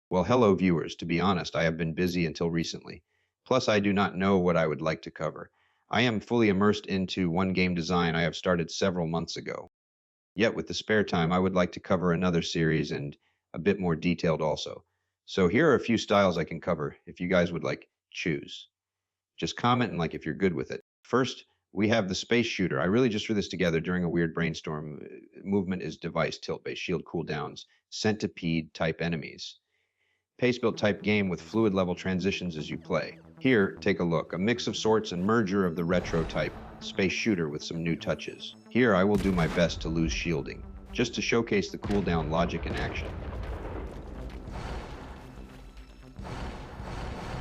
Well, hello viewers. To be honest, I have been busy until recently. Plus, I do not know what I would like to cover. I am fully immersed into one game design I have started several months ago. Yet, with the spare time, I would like to cover another series and a bit more detailed also. So here are a few styles I can cover if you guys would like choose. Just comment and like if you're good with it. First, we have the space shooter. I really just threw this together during a weird brainstorm. Movement is device, tilt-based, shield cooldowns, centipede type enemies. Pace-built type game with fluid level transitions as you play. Here, take a look, a mix of sorts and merger of the retro type space shooter with some new touches. Here I will do my best to lose shielding, just to showcase the cooldown logic in action.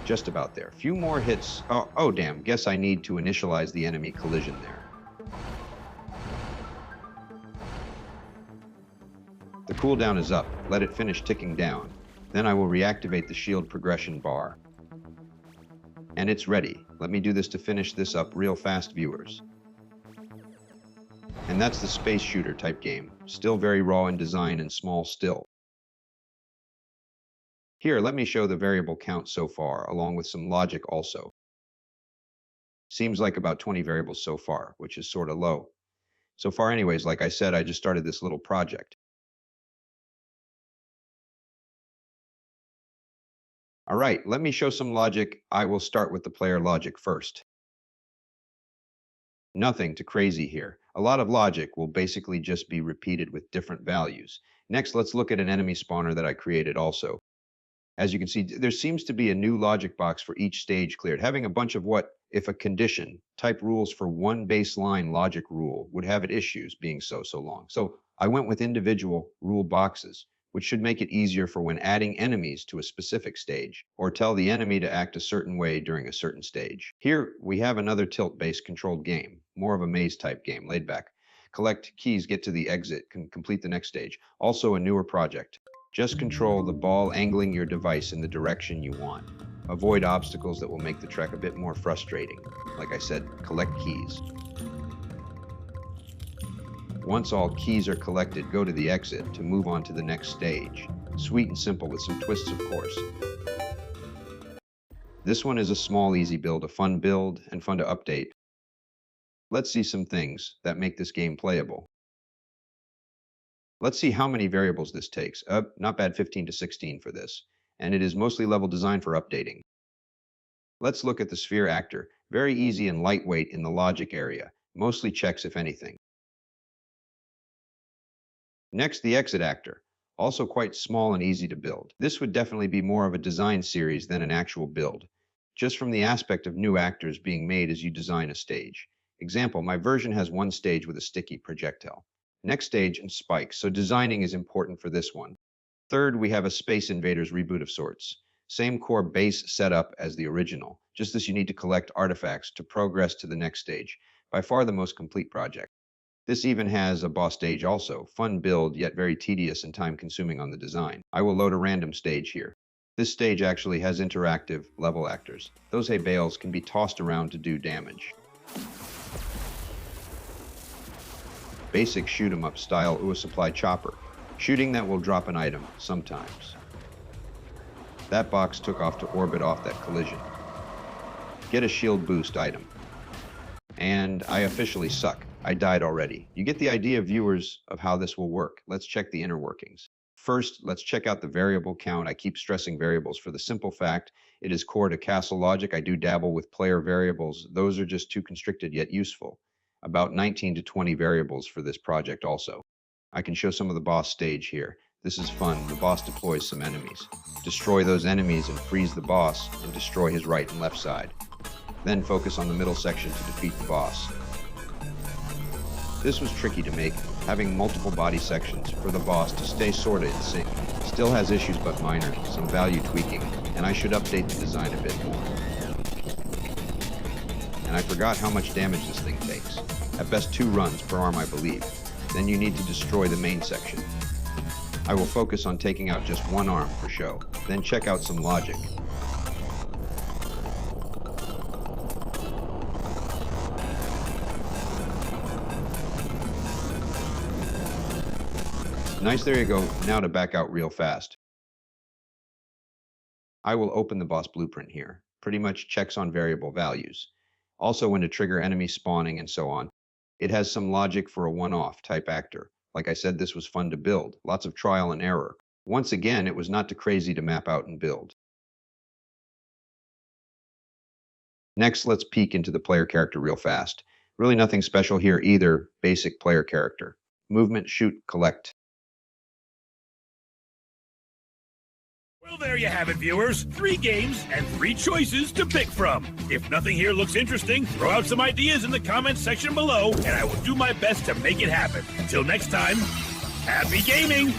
Just about there. Few more hits. Oh damn, guess I need to initialize the enemy collision there. The cooldown is up. Let it finish ticking down. Then I will reactivate the shield progression bar. And it's ready. Let me do this to finish this up real fast, viewers. And that's the space shooter type game. Still very raw in design and small still. Here, let me show the variable count so far, along with some logic also. Seems like about 20 variables so far, which is sort of low. So far anyways, like I said, I just started this little project. All right, let me show some logic. I will start with the player logic first. Nothing too crazy here. A lot of logic will basically just be repeated with different values. Next, let's look at an enemy spawner that I created also. As you can see, there seems to be a new logic box for each stage cleared. Having a bunch of what if a condition type rules for one baseline logic rule would have it issues being so long. So I went with individual rule boxes, which should make it easier for when adding enemies to a specific stage, or tell the enemy to act a certain way during a certain stage. Here we have another tilt-based controlled game, more of a maze type game, laid back. Collect keys, get to the exit, complete the next stage. Also a newer project. Just control the ball angling your device in the direction you want. Avoid obstacles that will make the trek a bit more frustrating. Like I said, collect keys. Once all keys are collected, go to the exit to move on to the next stage. Sweet and simple with some twists, of course. This one is a small, easy build, a fun build and fun to update. Let's see some things that make this game playable. Let's see how many variables this takes. Not bad, 15 to 16 for this. And it is mostly level designed for updating. Let's look at the sphere actor. Very easy and lightweight in the logic area. Mostly checks if anything. Next, the exit actor. Also quite small and easy to build. This would definitely be more of a design series than an actual build, just from the aspect of new actors being made as you design a stage. Example, my version has one stage with a sticky projectile. Next stage and spikes, so designing is important for this one. Third, we have a Space Invaders reboot of sorts. Same core base setup as the original, just this you need to collect artifacts to progress to the next stage. By far the most complete project. This even has a boss stage also. Fun build, yet very tedious and time-consuming on the design. I will load a random stage here. This stage actually has interactive level actors. Those hay bales can be tossed around to do damage. Basic shoot-'em-up style UA supply chopper. Shooting that will drop an item, sometimes. That box took off to orbit off that collision. Get a shield boost item. And I officially suck. I died already. You get the idea, viewers, of how this will work. Let's check the inner workings. First, let's check out the variable count. I keep stressing variables for the simple fact it is core to Castle logic. I do dabble with player variables. Those are just too constricted yet useful. About 19 to 20 variables for this project also. I can show some of the boss stage here. This is fun. The boss deploys some enemies. Destroy those enemies and freeze the boss and destroy his right and left side. Then focus on the middle section to defeat the boss. This was tricky to make, having multiple body sections for the boss to stay sorta in sync. Still has issues but minor, some value tweaking, and I should update the design a bit more. And I forgot how much damage this thing takes. At best 2 runs per arm, I believe. Then you need to destroy the main section. I will focus on taking out just 1 arm for show, then check out some logic. Nice, there you go. Now to back out real fast. I will open the boss blueprint here. Pretty much checks on variable values. Also when to trigger enemy spawning and so on. It has some logic for a one-off type actor. Like I said, this was fun to build. Lots of trial and error. Once again, it was not too crazy to map out and build. Next, let's peek into the player character real fast. Really nothing special here either, basic player character. Movement, shoot, collect. Well, there you have it, viewers. 3 games and 3 choices to pick from. If nothing here looks interesting, throw out some ideas in the comments section below, and I will do my best to make it happen. Until next time, happy gaming!